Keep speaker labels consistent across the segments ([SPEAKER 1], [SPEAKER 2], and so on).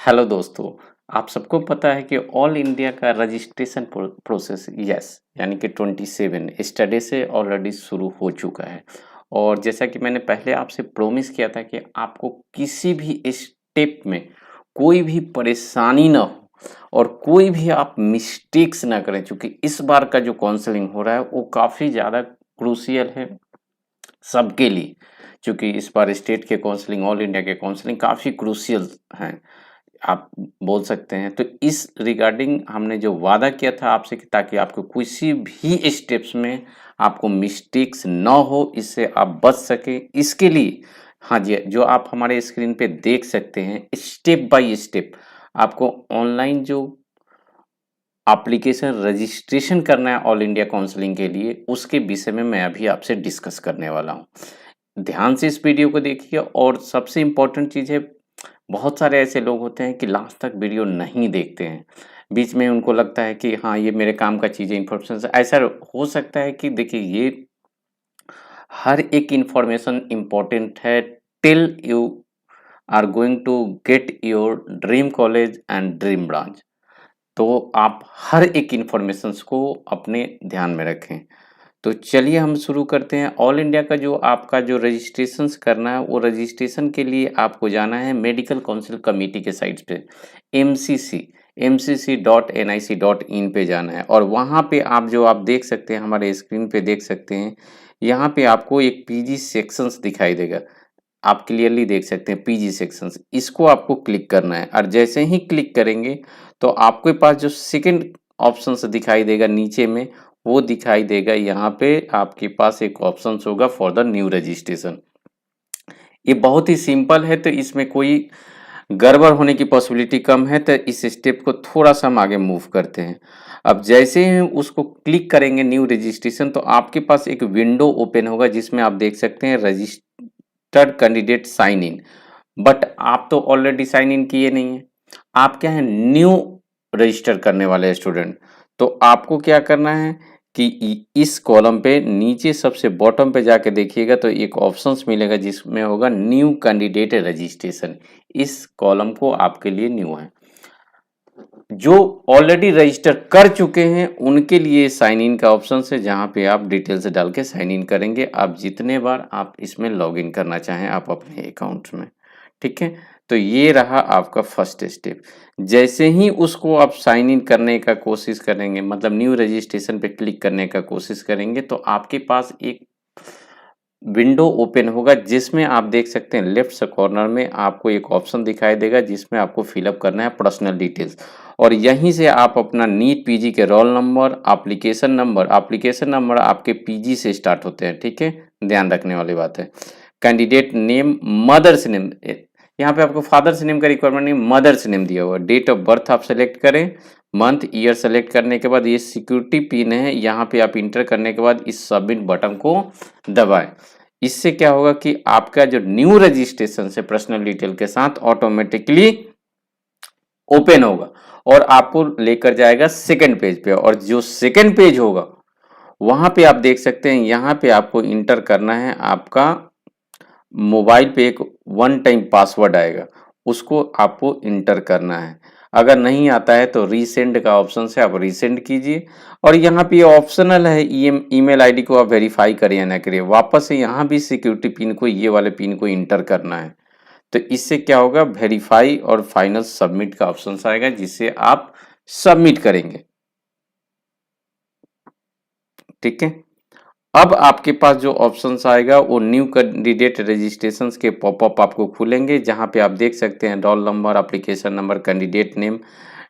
[SPEAKER 1] Hello दोस्तों। आप सबको पता है कि ऑल इंडिया का रजिस्ट्रेशन प्रोसेस यानी कि 27 स्टडी से ऑलरेडी शुरू हो चुका है। और जैसा कि मैंने पहले आपसे प्रॉमिस किया था कि आपको किसी भी स्टेप में कोई भी परेशानी ना हो और कोई भी आप मिस्टेक्स ना करें, क्योंकि इस बार का जो काउंसलिंग हो रहा है वो काफ़ी ज़्यादा क्रूशियल है सबके लिए। क्योंकि इस बार स्टेट के काउंसलिंग, ऑल इंडिया के काउंसलिंग काफ़ी क्रूशियल हैं, आप बोल सकते हैं। तो इस रिगार्डिंग हमने जो वादा किया था आपसे कि ताकि आपको किसी भी स्टेप्स में आपको मिस्टेक्स ना हो, इससे आप बच सकें, इसके लिए हाँ जी, जो आप हमारे स्क्रीन पे देख सकते हैं स्टेप बाय स्टेप आपको ऑनलाइन जो एप्लीकेशन रजिस्ट्रेशन करना है ऑल इंडिया काउंसलिंग के लिए, उसके विषय में मैं अभी आपसे डिस्कस करने वाला हूँ। ध्यान से इस वीडियो को देखिए। और सबसे इम्पोर्टेंट चीज़ है, बहुत सारे ऐसे लोग होते हैं कि लास्ट तक वीडियो नहीं देखते हैं। बीच में उनको लगता है कि हाँ, ये मेरे काम का चीज़ है, इन्फॉर्मेशन ऐसा हो सकता है कि देखिए, ये हर एक इन्फॉर्मेशन इम्पोर्टेंट है till you are going to get your dream college and dream branch. तो आप हर एक इन्फॉर्मेशंस को अपने ध्यान में रखें। तो चलिए हम शुरू करते हैं। ऑल इंडिया का जो आपका जो रजिस्ट्रेशंस करना है, वो रजिस्ट्रेशन के लिए आपको जाना है मेडिकल काउंसिल कमेटी के साइट्स पे, mcc.nic.in पे जाना है। और वहाँ पे आप देख सकते हैं, हमारे स्क्रीन पे देख सकते हैं, यहाँ पे आपको एक पीजी सेक्शंस दिखाई देगा। आप क्लियरली देख सकते हैं पीजी सेक्शंस, इसको आपको क्लिक करना है। और जैसे ही क्लिक करेंगे तो आपके पास जो सेकंड ऑप्शंस दिखाई देगा नीचे में, वो दिखाई देगा यहाँ पे आपके पास एक ऑप्शंस होगा फॉर द न्यू रजिस्ट्रेशन। ये बहुत ही सिंपल है, तो इसमें कोई गड़बड़ होने की पॉसिबिलिटी कम है। तो इस स्टेप को थोड़ा सा हम आगे मूव करते हैं। अब जैसे ही उसको क्लिक करेंगे न्यू रजिस्ट्रेशन, तो आपके पास एक विंडो ओपन होगा जिसमें आप देख सकते हैं registered candidate sign in. But आप तो ऑलरेडी साइन इन किए नहीं है, आप क्या है, न्यू रजिस्टर करने वाले स्टूडेंट। तो आपको क्या करना है कि इस कॉलम पे नीचे सबसे बॉटम पे जाके देखिएगा तो एक ऑप्शंस मिलेगा जिसमें होगा न्यू कैंडिडेट रजिस्ट्रेशन। इस कॉलम को आपके लिए न्यू है। जो ऑलरेडी रजिस्टर कर चुके हैं उनके लिए साइन इन का ऑप्शन है, जहां पे आप डिटेल्स डाल के साइन इन करेंगे। आप जितने बार आप इसमें लॉग इन करना चाहें आप अपने अकाउंट में, ठीक है। तो ये रहा आपका फर्स्ट स्टेप। जैसे ही उसको आप साइन इन करने का कोशिश करेंगे, मतलब न्यू रजिस्ट्रेशन पे क्लिक करने का कोशिश करेंगे, तो आपके पास एक विंडो ओपन होगा जिसमें आप देख सकते हैं लेफ्ट से कॉर्नर में आपको एक ऑप्शन दिखाई देगा जिसमें आपको फिलअप करना है पर्सनल डिटेल्स। और यहीं से आप अपना नीट पीजी के रोल नंबर, एप्लीकेशन नंबर आपके पीजी से स्टार्ट होते हैं, ठीक है। ध्यान रखने वाली बात है। कैंडिडेट नेम, मदर्स नेम, यहाँ पे आपको फादर्स नेम का रिक्वायरमेंट नहीं, मदर्स नेम दिया हुआ। डेट ऑफ बर्थ आप सेलेक्ट करें, मंथ ईयर सेलेक्ट करने के बाद ये सिक्योरिटी पिन है, यहाँ पे आप इंटर करने के बाद इस सबमिट बटन को दबाएं। इससे क्या होगा कि आपका जो न्यू रजिस्ट्रेशन से पर्सनल डिटेल के साथ ऑटोमेटिकली ओपन होगा और आपको लेकर जाएगा सेकंड पेज पे। और जो सेकंड पेज होगा वहां पे आप देख सकते हैं, यहाँ पे आपको इंटर करना है आपका मोबाइल पे एक वन टाइम पासवर्ड आएगा, उसको आपको इंटर करना है। अगर नहीं आता है तो रीसेंड का ऑप्शन से आप रीसेंड कीजिए। और यहाँ पे ऑप्शनल है ईमेल आईडी को आप वेरीफाई करें या ना करिए, वापस से यहाँ भी सिक्योरिटी पिन को, ये वाले पिन को इंटर करना है। तो इससे क्या होगा, वेरीफाई और फाइनल सबमिट का ऑप्शन आएगा जिसे आप सबमिट करेंगे, ठीक है। अब आपके पास जो ऑप्शंस आएगा वो न्यू कैंडिडेट रजिस्ट्रेशंस के पॉपअप आपको खुलेंगे, जहां पे आप देख सकते हैं roll number, application number, candidate name,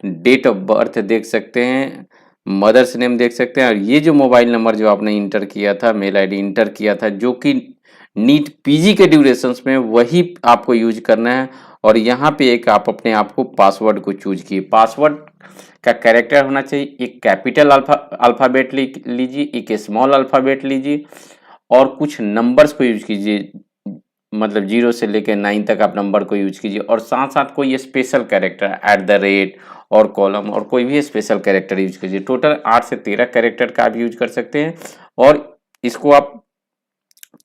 [SPEAKER 1] date of birth देख सकते हैं, मदर्स नेम देख सकते हैं। और ये जो मोबाइल नंबर जो आपने इंटर किया था, मेल आईडी इंटर किया था, जो कि नीट पीजी के ड्यूरेशंस में, वही आपको यूज करना है। और यहाँ पे एक आप अपने आप को पासवर्ड को चूज किए। पासवर्ड का कैरेक्टर होना चाहिए, एक कैपिटल अल्फ़ाबेट लीजिए, एक स्मॉल अल्फ़ाबेट लीजिए और कुछ नंबर्स को यूज कीजिए, मतलब 0 से लेकर 9 तक आप नंबर को यूज कीजिए। और साथ साथ कोई स्पेशल कैरेक्टर @ और कॉलम और कोई भी स्पेशल कैरेक्टर यूज कीजिए। टोटल 8 से 13 कैरेक्टर का आप यूज कर सकते हैं और इसको आप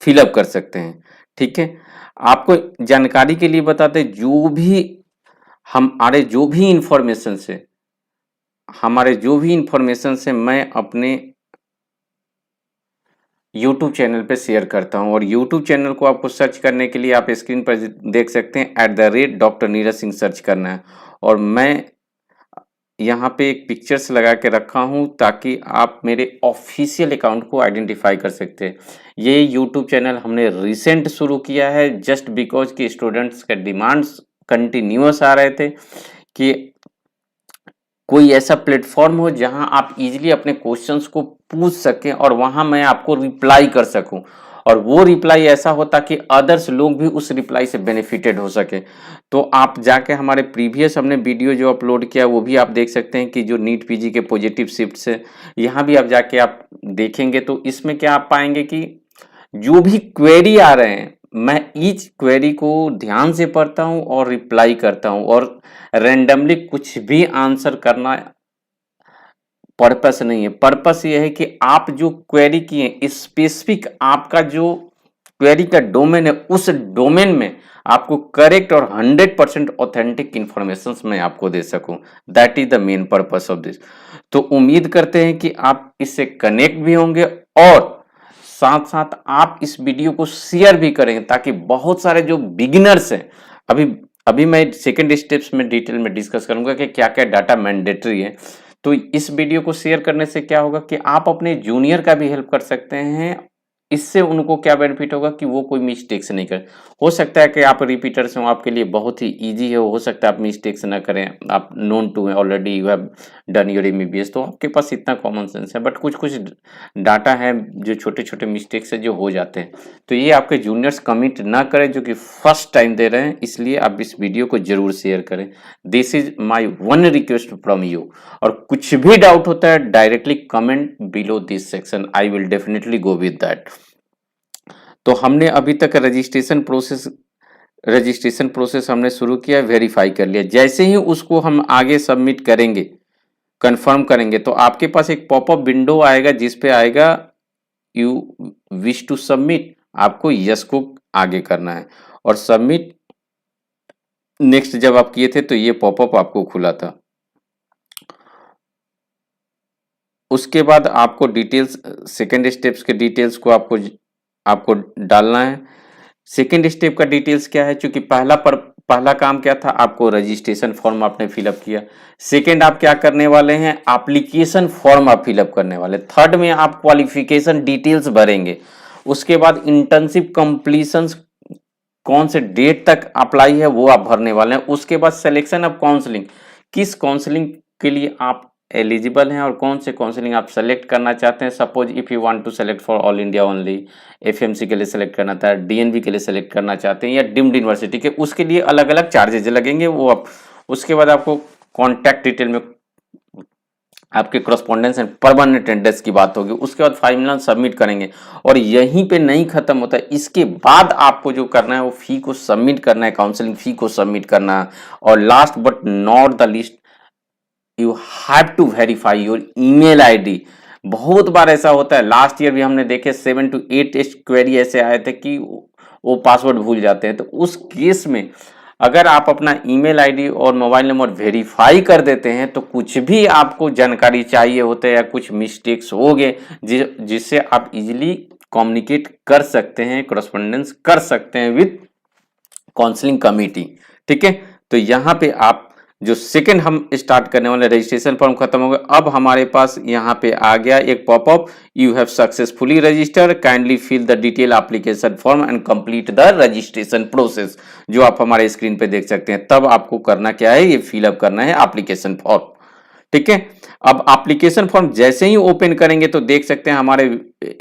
[SPEAKER 1] फिलअप कर सकते हैं, ठीक है। आपको जानकारी के लिए बताते, जो भी हमारे जो भी इंफॉर्मेशन से मैं अपने यूट्यूब चैनल पे शेयर करता हूँ। और यूट्यूब चैनल को आपको सर्च करने के लिए आप स्क्रीन पर देख सकते हैं @डॉक्टर नीरज सिंह सर्च करना है। और मैं यहाँ पे एक पिक्चर्स लगा के रखा हूँ ताकि आप मेरे ऑफिशियल अकाउंट को आइडेंटिफाई कर सकते हैं। ये यूट्यूब चैनल हमने रिसेंट शुरू किया है जस्ट बिकॉज कि स्टूडेंट्स के डिमांड्स कंटिन्यूअस आ रहे थे कि कोई ऐसा प्लेटफॉर्म हो जहां आप इजीली अपने क्वेश्चंस को पूछ सकें और वहां मैं आपको रिप्लाई कर सकूं, और वो रिप्लाई ऐसा हो ताकि अदर्स लोग भी उस रिप्लाई से बेनिफिटेड हो सके। तो आप जाके हमारे प्रीवियस हमने वीडियो जो अपलोड किया वो भी आप देख सकते हैं कि जो नीट पीजी के पॉजिटिव शिफ्ट्स है, यहाँ भी आप जाके आप देखेंगे तो इसमें क्या आप पाएंगे कि जो भी क्वेरी आ रहे हैं मैं ईच क्वेरी को ध्यान से पढ़ता हूं और रिप्लाई करता हूं। और रैंडमली कुछ भी आंसर करना पर्पस नहीं है। पर्पस ये है कि आप जो क्वेरी किए स्पेसिफिक आपका जो क्वेरी का डोमेन है उस डोमेन में आपको करेक्ट और 100% ऑथेंटिक इंफॉर्मेशन मैं आपको दे सकूं। That is the main purpose of this. तो उम्मीद करते हैं कि आप इससे कनेक्ट भी होंगे और साथ साथ आप इस वीडियो को शेयर भी करेंगे ताकि बहुत सारे जो बिगिनर्स हैं, अभी अभी मैं सेकंड स्टेप्स में डिटेल में डिस्कस करूंगा कि क्या क्या डाटा मैंडेटरी है। तो इस वीडियो को शेयर करने से क्या होगा कि आप अपने जूनियर का भी हेल्प कर सकते हैं। इससे उनको क्या बेनिफिट होगा कि वो कोई मिस्टेक्स नहीं करे। हो सकता है कि आप रिपीटर्स हो, आपके लिए बहुत ही इजी है, हो सकता है आप मिस्टेक्स ना करें, आप नोन टू है, already you have done your MBBS, तो आपके पास इतना कॉमन सेंस है। बट कुछ कुछ डाटा है जो छोटे छोटे मिस्टेक्स है जो हो जाते हैं, तो ये आपके जूनियर्स कमिट ना करें जो कि फर्स्ट टाइम दे रहे हैं, इसलिए आप इस वीडियो को जरूर शेयर करें। This is my one request from you. और कुछ भी डाउट होता है directly comment below this section, I will definitely go with that. तो हमने अभी तक रजिस्ट्रेशन प्रोसेस हमने शुरू किया, वेरीफाई कर लिया। जैसे ही उसको हम आगे सबमिट करेंगे, कंफर्म करेंगे, तो आपके पास एक पॉपअप विंडो आएगा जिस पे आएगा यू विश टू सबमिट, आपको यस को आगे करना है। और सबमिट नेक्स्ट जब आप किए थे तो ये पॉपअप आपको खुला था। उसके बाद आपको डिटेल्स, सेकेंड स्टेप्स के डिटेल्स को आपको डालना है। सेकेंड स्टेप का डिटेल्स क्या है, क्योंकि पहला काम क्या था, आपको रजिस्ट्रेशन फॉर्म आपने फिलअप किया। सेकेंड आप क्या करने वाले हैं, एप्लीकेशन फॉर्म आप फिलअप करने वाले। थर्ड में आप क्वालिफिकेशन डिटेल्स भरेंगे। उसके बाद इंटर्नशिप कंप्लीशन कौन से डेट तक अप्लाई है वो आप भरने वाले हैं। उसके बाद सिलेक्शन ऑफ काउंसलिंग, किस काउंसलिंग के लिए आप एलिजिबल हैं और कौन से काउंसलिंग आप सेलेक्ट करना चाहते हैं। Suppose if you want to select for all India only, FMC के लिए सेलेक्ट करना था, डीएनबी के लिए सेलेक्ट करना चाहते हैं या डीम्ड यूनिवर्सिटी के, उसके लिए अलग अलग चार्जेज लगेंगे वो आप। उसके बाद आपको कॉन्टैक्ट डिटेल में आपके करस्पॉन्डेंस एंड परमानेंट एड्रेस की बात होगी। उसके बाद फाइनल सबमिट करेंगे और यहीं पे नहीं खत्म होता है। इसके बाद आपको जो करना है वो फी को सबमिट करना है, काउंसलिंग फी को सबमिट करना है। और last but not the least, you have to verify your email ID. बहुत बार ऐसा होता है, लास्ट ईयर भी हमने देखे 7 to 8 क्वेरी ऐसे आए थे कि वो पासवर्ड भूल जाते हैं। तो उस केस में अगर आप अपना ईमेल आईडी और मोबाइल नंबर वेरीफाई कर देते हैं तो कुछ भी आपको जानकारी चाहिए होते हैं या कुछ मिस्टेक्स हो गए जिससे आप इजीली कम्युनिकेट कर सकते हैं, करस्पॉन्डेंस कर सकते हैं विद काउंसलिंग कमेटी। ठीक है, तो यहाँ पे आप जो सेकंड हम स्टार्ट करने वाले, रजिस्ट्रेशन फॉर्म खत्म हो गया। अब हमारे पास यहाँ पे आ गया एक popup, you have successfully registered, kindly fill the detail application form and complete the registration process, जो आप हमारे स्क्रीन पे देख सकते हैं। तब आपको करना क्या है, ये फिलअप करना है एप्लीकेशन फॉर्म। ठीक है, अब एप्लीकेशन फॉर्म जैसे ही ओपन करेंगे तो देख सकते हैं हमारे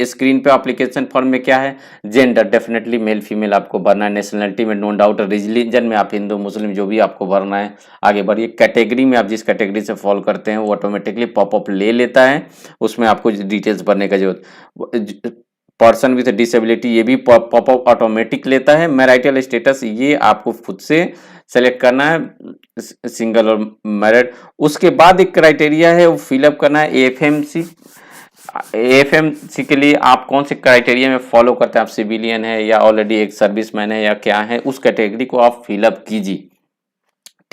[SPEAKER 1] स्क्रीन पे एप्लीकेशन फॉर्म में क्या है, जेंडर डेफिनेटली मेल फीमेल आपको भरना है, नेशनलिटी में नो डाउट, रिलीजन में आप हिंदू मुस्लिम जो भी आपको भरना है आगे बढ़िए। कैटेगरी में आप जिस कैटेगरी से फॉलो करते हैं वो ऑटोमेटिकली पॉपअप ले लेता है, उसमें आपको डिटेल्स भरने का जरूरत। पर्सन विथ डिसेबिलिटी ये भी पॉपअप ऑटोमेटिक लेता है। मैरिटल स्टेटस ये आपको खुद से सेलेक्ट करना है, सिंगल और मैरिड। उसके बाद एक क्राइटेरिया है वो फिलअप करना है एएफएमसी के लिए आप कौन से क्राइटेरिया में फॉलो करते हैं, आप सिविलियन है या ऑलरेडी एक सर्विसमैन है या क्या है, उस कैटेगरी को आप फिलअप कीजिए।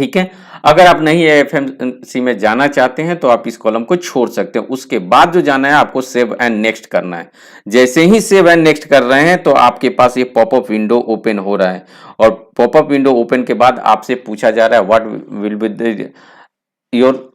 [SPEAKER 1] ठीक है। अगर आप नहीं एफएमसी में जाना चाहते हैं तो आप इस कॉलम को छोड़ सकते हैं। उसके बाद जो जाना है आपको सेव एंड नेक्स्ट करना है। जैसे ही सेव एंड नेक्स्ट कर रहे हैं तो आपके पास ये पॉपअप विंडो ओपन हो रहा है और पॉपअप विंडो ओपन के बाद आपसे पूछा जा रहा है व्हाट विल बी योर,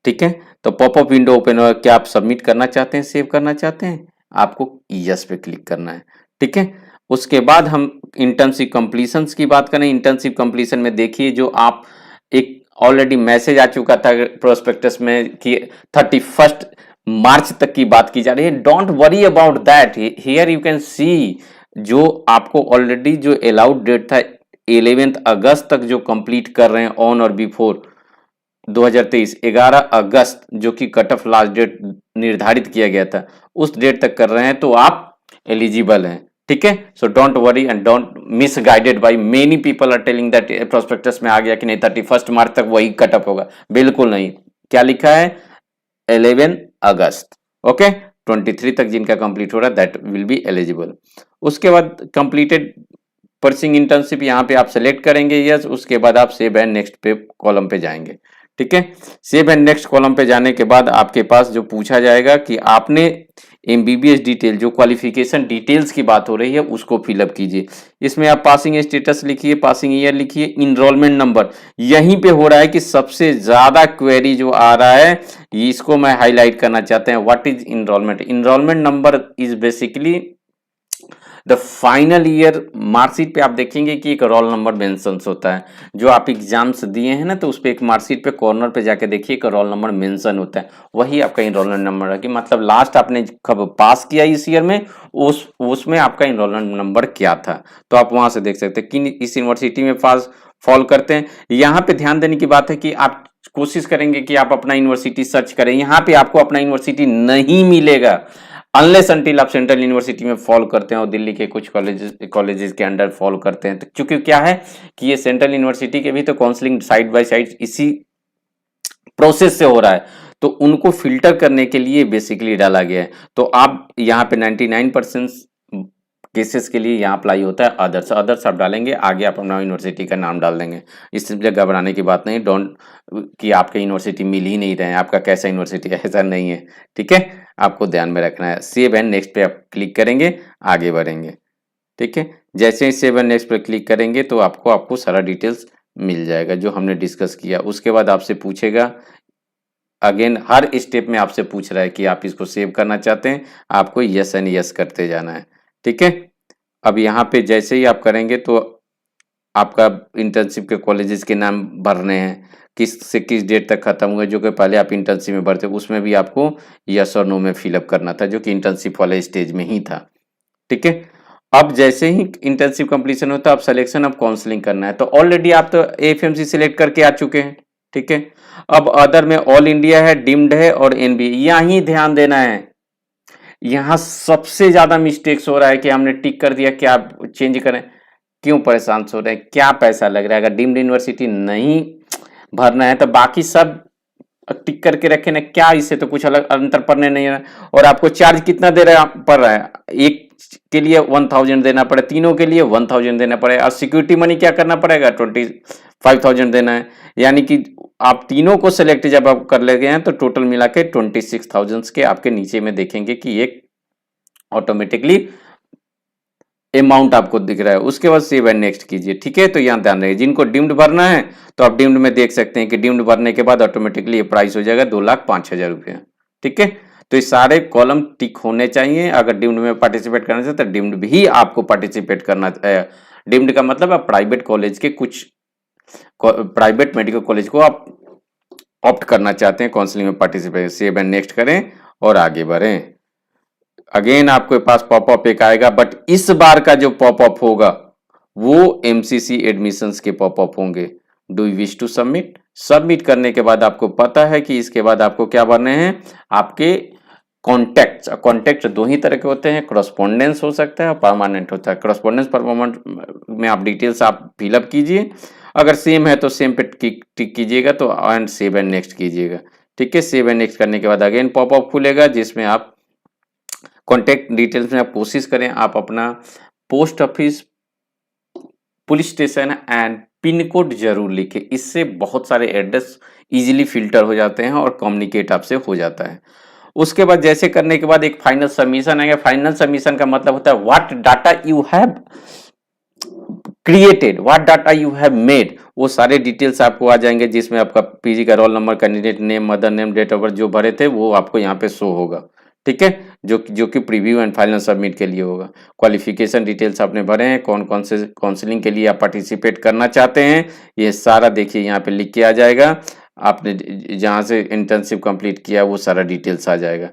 [SPEAKER 1] ठीक है। तो पॉपअप विंडो ओपन हो, क्या आप सबमिट करना चाहते हैं, सेव करना चाहते हैं, आपको यस पे क्लिक करना है। ठीक है। उसके बाद हम इंटर्नशिप कंप्लीशंस की बात करें। इंटर्नशिप कंप्लीशन में देखिए जो आप एक ऑलरेडी मैसेज आ चुका था प्रोस्पेक्टस में कि 31 मार्च तक की बात की जा रही है। Don't worry about that, here you can see जो आपको ऑलरेडी जो अलाउड डेट था 11 अगस्त तक जो कंप्लीट कर रहे हैं ऑन और बिफोर 2023 11 अगस्त जो कि कट ऑफ लास्ट डेट निर्धारित किया गया था उस डेट तक कर रहे हैं तो आप एलिजिबल हैं। ठीक है। So don't worry and don't misguided by many people are telling that prospectus में आ गया कि नहीं 31 मार्च तक वही कट ऑफ होगा। बिल्कुल नहीं, क्या लिखा है 11 अगस्त। ओके। 23 तक जिनका कंप्लीट हो रहा है दैट विल बी एलिजिबल। उसके बाद कंप्लीटेड परसिंग इंटर्नशिप यहाँ पे आप सेलेक्ट करेंगे यस। उसके बाद आप सेव एंड नेक्स्ट पे कॉलम पे जाएंगे। ठीक है। सेव एंड नेक्स्ट कॉलम पे जाने के बाद आपके पास जो पूछा जाएगा कि आपने एमबीबीएस डिटेल जो क्वालिफिकेशन डिटेल्स की बात हो रही है उसको फिलअप कीजिए। इसमें आप पासिंग स्टेटस लिखिए, पासिंग ईयर लिखिए, इनरोलमेंट नंबर। यहीं पे हो रहा है कि सबसे ज्यादा क्वेरी जो आ रहा है इसको मैं हाईलाइट करना चाहते हैं। What is enrolment? Enrolment number is basically the final year marksheet पे आप देखेंगे कि एक रोल नंबर मेंशन होता है। जो आप एग्जाम्स दिए हैं ना तो उस पर एक मार्कशीट पे कॉर्नर पे जाके देखिए एक रोल नंबर मेंशन होता है, वही आपका इनरोलमेंट नंबर है कि मतलब लास्ट आपने कब पास किया इस ईयर में उसमें आपका इनरोलमेंट नंबर क्या था। तो आप वहां से देख सकते हैं कि इस यूनिवर्सिटी में पास फॉल करते हैं। यहाँ पे ध्यान देने की बात है कि आप कोशिश करेंगे कि आप अपना यूनिवर्सिटी सर्च करें। यहाँ पे आपको अपना यूनिवर्सिटी नहीं मिलेगा अनलेस अनटिल आप सेंट्रल यूनिवर्सिटी में फॉलो करते हैं और दिल्ली के कुछ कॉलेजेस के अंडर फॉलो करते हैं। तो क्योंकि क्या है कि ये सेंट्रल यूनिवर्सिटी के भी तो काउंसलिंग साइड बाय साइड इसी प्रोसेस से हो रहा है, तो उनको फिल्टर करने के लिए बेसिकली डाला गया है। तो आप यहाँ पे 99% केसेस के लिए यहाँ अप्लाई होता है अदर्स। अदर्स आप डालेंगे, आगे आप अपना यूनिवर्सिटी का नाम डाल देंगे। इसलिए घबराने की बात नहीं। डोंट कि आपके यूनिवर्सिटी मिल ही नहीं रहे हैं, आपका कैसा यूनिवर्सिटी है, ऐसा नहीं है। ठीक है। आपको ध्यान में रखना है। सेव एंड नेक्स्ट पे आप क्लिक करेंगे, आगे बढ़ेंगे। ठीक है। जैसे ही सेव एंड नेक्स्ट पे क्लिक करेंगे तो आपको सारा डिटेल्स मिल जाएगा जो हमने डिस्कस किया। उसके बाद आपसे पूछेगा अगेन, हर स्टेप में आपसे पूछ रहा है कि आप इसको सेव करना चाहते हैं, आपको यस एंड यस करते जाना है। ठीक है। अब यहाँ पे जैसे ही आप करेंगे तो आपका इंटर्नशिप के कॉलेजेस के नाम भरने हैं, किस से किस डेट तक खत्म हुए, जो कि पहले आप इंटर्नशिप में भरते उसमें भी आपको यस और नो में फिलअप करना था जो कि इंटर्नशिप वाले स्टेज में ही था। ठीक है। अब जैसे ही इंटर्नशिप कंप्लीशन होता है अब सिलेक्शन ऑफ काउंसलिंग करना है। तो ऑलरेडी आप तो एफएमसी सिलेक्ट करके आ चुके हैं। ठीक है। अब अदर में ऑल इंडिया है, डिम्ड है और एनबीए, यहीं ध्यान देना है। यहां सबसे ज्यादा मिस्टेक्स हो रहा है कि हमने टिक कर दिया, क्या चेंज करें, क्यों परेशान हो रहे हैं, क्या पैसा लग रहा है। अगर डीम्ड यूनिवर्सिटी नहीं भरना है तो बाकी सब टिक करके रखे ना, क्या इससे तो कुछ अलग अंतर पड़ने नहीं है। और आपको चार्ज कितना दे रहा पड़ रहा है, एक के लिए 1000 देना पड़े, तीनों के लिए 1000 देना पड़े, और सिक्योरिटी मनी क्या करना पड़ेगा 25,000 देना है। यानी कि आप तीनों को सिलेक्ट जब आप कर ले गए हैं तो टोटल मिला के 26,000 के आपके नीचे में देखेंगे कि एक ऑटोमेटिकली अमाउंट आपको दिख रहा है। उसके बाद सेव एंड नेक्स्ट कीजिए। ठीक है। तो यहाँ ध्यान रखिए जिनको डिम्ड भरना है तो आप डिम्ड में देख सकते हैं कि डिम्ड भरने के बाद ऑटोमेटिकली ये प्राइस हो जाएगा 2,05,000 रुपये। ठीक है। तो ये सारे कॉलम टिक होने चाहिए। अगर डिम्ड में पार्टिसिपेट करना चाहिए तो डिम्ड भी आपको पार्टिसिपेट करना है। डिम्ड का मतलब आप प्राइवेट कॉलेज के कुछ प्राइवेट मेडिकल कॉलेज को आप ऑप्ट करना चाहते हैं काउंसलिंग में पार्टिसिपेट। सेव एंड नेक्स्ट करें और आगे बढ़ें। अगेन आपके पास पॉपअप एक आएगा, बट इस बार का जो पॉपअप होगा वो एमसीसी एडमिशंस के पॉपअप होंगे। Do you wish to submit? Submit करने के बाद आपको पता है कि इसके बाद आपको क्या भरने हैं, आपके कॉन्टैक्ट्स। कॉन्टैक्ट दो ही तरह के होते हैं, करस्पॉन्डेंस हो सकता है और परमानेंट होता है। करस्पॉन्डेंस परमानेंट में आप डिटेल्स आप फिलअप कीजिए, अगर सेम है तो सेम पे टिक कीजिएगा तो एंड सेव एंड नेक्स्ट कीजिएगा। ठीक है। सेव एंड नेक्स्ट करने के बाद अगेन पॉपअप खुलेगा जिसमें आप कॉन्टैक्ट डिटेल्स में आप कोशिश करें आप अपना post office police station and pin code जरूर लिखें। इससे बहुत सारे एड्रेस इजीली फिल्टर हो जाते हैं और कम्युनिकेट आपसे हो जाता है। उसके बाद जैसे करने के बाद एक फाइनल सबमिशन आएगा। फाइनल सबमिशन का मतलब होता है what data you have created, what data you have made, वो सारे डिटेल्स आपको आ जाएंगे, जिसमें आपका पीजी का roll number, candidate name, mother name, date of birth जो भरे थे वो आपको यहाँ पे शो होगा। ठीक है, जो कि प्रीव्यू एंड फाइनल सबमिट के लिए होगा। क्वालिफिकेशन डिटेल्स आपने भरे हैं, कौन कौन से काउंसलिंग के लिए आप पार्टिसिपेट करना चाहते हैं, ये सारा देखिए यहाँ पे लिख के आ जाएगा। आपने जहाँ से इंटर्नशिप कंप्लीट किया वो सारा डिटेल्स आ जाएगा।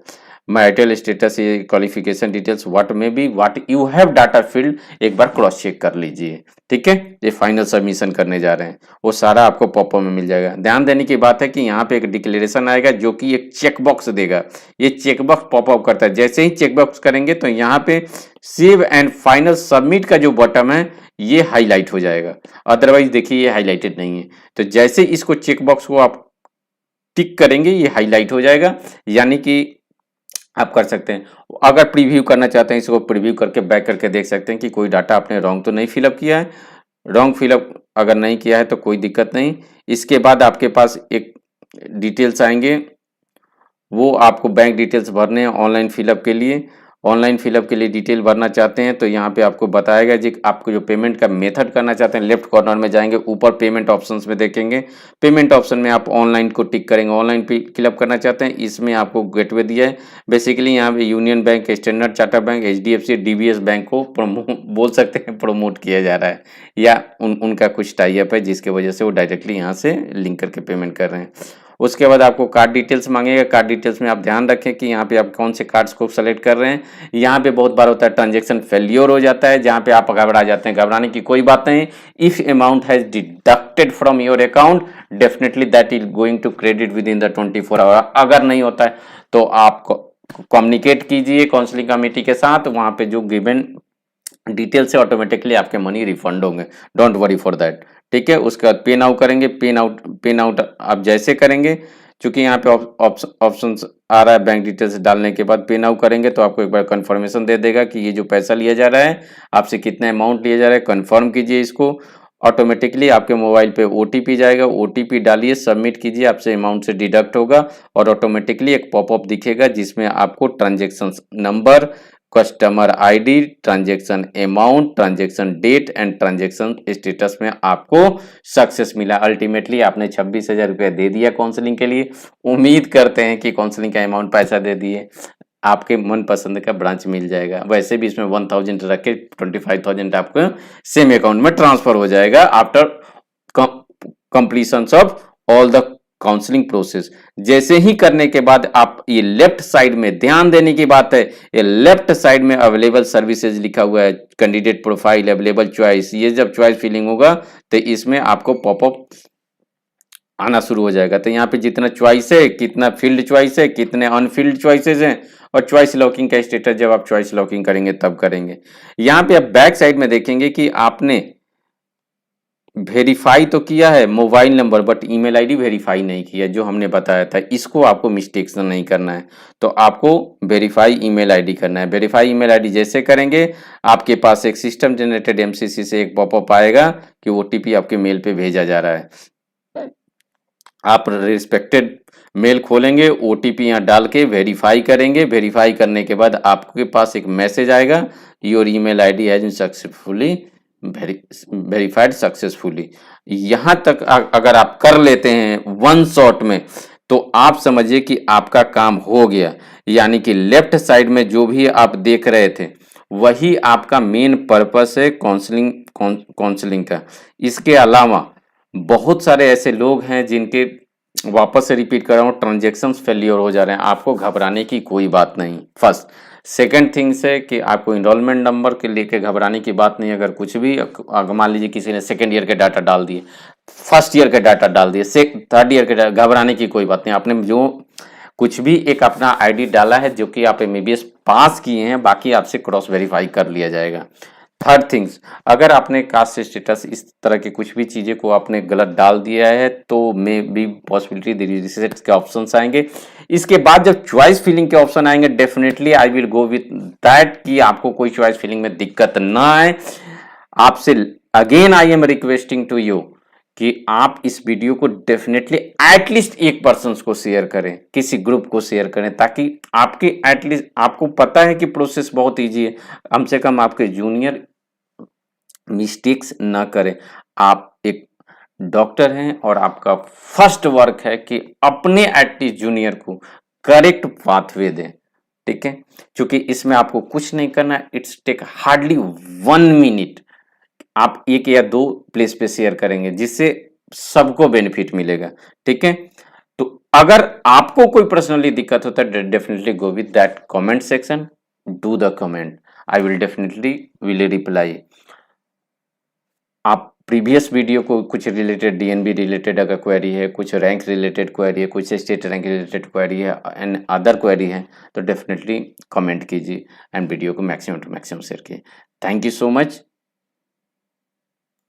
[SPEAKER 1] मैरिटल स्टेटस, ये qualification details, what may be, what you have data field एक बार क्रॉस चेक कर लीजिए। ठीक है, ये फाइनल सबमिशन करने जा रहे हैं, वो सारा आपको पॉपअप में मिल जाएगा। ध्यान देने की बात है कि यहाँ पे एक डिक्लेरेशन आएगा जो कि एक चेक बॉक्स देगा। ये चेक बॉक्स पॉपअप करता है, जैसे ही चेक बॉक्स करेंगे तो यहाँ पे सेव एंड फाइनल सबमिट का जो बटन है ये हाईलाइट हो जाएगा। अदरवाइज देखिए ये हाईलाइटेड नहीं है, तो जैसे इसको चेक बॉक्स को आप टिक करेंगे ये हाईलाइट हो जाएगा, यानी कि आप कर सकते हैं। अगर प्रीव्यू करना चाहते हैं इसको प्रीव्यू करके बैक करके देख सकते हैं कि कोई डाटा आपने रॉन्ग तो नहीं फिलअप किया है। रॉन्ग फिलअप अगर नहीं किया है तो कोई दिक्कत नहीं। इसके बाद आपके पास एक डिटेल्स आएंगे, वो आपको बैंक डिटेल्स भरने हैं ऑनलाइन फिलअप के लिए। ऑनलाइन फिलअप के लिए डिटेल भरना चाहते हैं तो यहाँ पे आपको बताएगा जी आपको जो पेमेंट का मेथड करना चाहते हैं, लेफ्ट कॉर्नर में जाएंगे, ऊपर पेमेंट ऑप्शंस में देखेंगे। पेमेंट ऑप्शन में आप ऑनलाइन को टिक करेंगे, ऑनलाइन फिलअप करना चाहते हैं, इसमें आपको गेटवे दिया है। बेसिकली यहाँ पे union bank, standard chartered bank, HDFC, DBS bank को बोल सकते हैं प्रमोट किया जा रहा है, या उनका कुछ टाइप है जिसकी वजह से वो डायरेक्टली यहाँ से लिंक करके पेमेंट कर रहे हैं। उसके बाद आपको कार्ड डिटेल्स मांगेगा। कार्ड डिटेल्स में आप ध्यान रखें कि यहाँ पे आप कौन से कार्ड्स को सेलेक्ट कर रहे हैं। यहाँ पे बहुत बार होता है ट्रांजैक्शन फेल्योर हो जाता है, जहाँ पे आप घबरा जाते हैं। घबराने की कोई बात नहीं। If amount has deducted from your account definitely that is going to credit within the 24 hour. अगर नहीं होता है तो आप कम्युनिकेट कीजिए काउंसलिंग कमेटी के साथ, वहाँ पे जो गिवन डिटेल से ऑटोमेटिकली आपके मनी रिफंड होंगे। Don't worry for that. ठीक है, उसके बाद पे नाउ करेंगे। पे आउट आप जैसे करेंगे, चूंकि यहाँ पे ऑप्शन आ रहा है बैंक डिटेल्स डालने के बाद पे नाउ करेंगे तो आपको एक बार कंफर्मेशन दे देगा कि ये जो पैसा लिया जा रहा है आपसे कितना अमाउंट लिया जा रहा है, कंफर्म कीजिए इसको। ऑटोमेटिकली आपके मोबाइल पे OTP जाएगा, OTP डालिए, सबमिट कीजिए, आपसे अमाउंट से डिडक्ट होगा और ऑटोमेटिकली एक पॉपअप दिखेगा जिसमें आपको transaction number, customer ID, transaction amount, transaction date and transaction status में आपको सक्सेस मिला। अल्टीमेटली आपने 26,000 रुपया दे दिया काउंसलिंग के लिए। उम्मीद करते हैं कि काउंसलिंग का अमाउंट पैसा दे दिए, आपके मन पसंद का ब्रांच मिल जाएगा। वैसे भी इसमें 1000 रख के 25,000 आपको सेम अकाउंट में ट्रांसफर हो जाएगा after completion of all the counselling process. जैसे ही करने के बाद आप ये लेफ्ट साइड में, ध्यान देने की बात है, ये लेफ्ट साइड में अवेलेबल सर्विसेज लिखा हुआ है, कैंडिडेट प्रोफाइल, अवेलेबल चॉइस। ये जब चॉइस फिलिंग होगा तो इसमें आपको पॉपअप आना शुरू हो जाएगा। तो यहाँ पे जितना चॉइस है, कितना फील्ड चॉइस है, कितने अनफील्ड चॉइसेस हैं, और चॉइस लॉकिंग का स्टेटस जब आप चॉइस लॉकिंग करेंगे तब करेंगे। यहाँ पे आप बैक साइड में देखेंगे कि आपने वेरीफाई तो किया है mobile number, but email ID verify नहीं किया जो हमने बताया था। इसको आपको मिस्टेक्स नहीं करना है, तो आपको वेरीफाई ईमेल आईडी करना है। वेरीफाई ईमेल आईडी जैसे करेंगे आपके पास एक सिस्टम जनरेटेड MCC से एक पॉपअप आएगा कि OTP आपके मेल पे भेजा जा रहा है। आप रिस्पेक्टेड मेल खोलेंगे, OTP यहाँ डाल के वेरीफाई करेंगे। वेरीफाई करने के बाद आपके पास एक मैसेज आएगा, your email ID has been successfully verified successfully. यहाँ तक अगर आप कर लेते हैं वन शॉट में तो आप समझिए कि आपका काम हो गया। यानी कि लेफ्ट साइड में जो भी आप देख रहे थे वही आपका मेन पर्पस है काउंसलिंग का। इसके अलावा बहुत सारे ऐसे लोग हैं जिनके, वापस से रिपीट कर रहा हूँ, ट्रांजेक्शन्स फेलियर हो जा रहे हैं। आपको घबराने की कोई बात नहीं। फर्स्ट सेकंड थिंग्स है कि आपको इनरोलमेंट नंबर के लेके घबराने की बात नहीं। अगर कुछ भी, मान लीजिए किसी ने सेकंड ईयर के डाटा डाल दिए, फर्स्ट ईयर के डाटा डाल दिए, थर्ड ईयर के डाटा, घबराने की कोई बात नहीं। आपने जो कुछ भी एक अपना ID डाला है जो कि आप MBBS पास किए हैं, बाकी आपसे क्रॉस वेरीफाई कर लिया जाएगा। थर्ड थिंग्स, अगर आपने कास्ट स्टेटस इस तरह की कुछ भी चीज़ें को आपने गलत डाल दिया है तो मे बी पॉसिबिलिटी रिसेट के ऑप्शंस आएंगे। इसके बाद जब चॉइस फिलिंग के ऑप्शन आएंगे definitely I will go with that कि आपको कोई चॉइस फिलिंग में दिक्कत ना आए। आपसे again I am requesting to you कि आप इस वीडियो को डेफिनेटली एटलीस्ट एक पर्सन को शेयर करें, किसी ग्रुप को शेयर करें, ताकि आपके एटलीस्ट आपको पता है कि प्रोसेस बहुत इजी है, कम से कम आपके जूनियर मिस्टेक्स ना करें। आप एक डॉक्टर हैं और आपका फर्स्ट वर्क है कि अपने एटलीस्ट जूनियर को करेक्ट पाथवे दें, ठीक है। क्योंकि इसमें आपको कुछ नहीं करना, इट्स टेक हार्डली 1 मिनट। आप एक या दो प्लेस पे शेयर करेंगे जिससे सबको बेनिफिट मिलेगा, ठीक है। तो अगर आपको कोई पर्सनली दिक्कत होता है, definitely go with that comment section, do the comment, I will definitely will reply. आप प्रीवियस वीडियो को कुछ रिलेटेड डीएनबी रिलेटेड अगर क्वेरी है, कुछ रैंक रिलेटेड क्वेरी है, कुछ स्टेट रैंक रिलेटेड क्वेरी है एंड अदर क्वेरी है, तो डेफिनेटली कमेंट कीजिए एंड वीडियो को मैक्सिमम टू मैक्सिमम शेयर कीजिए। Thank you so much.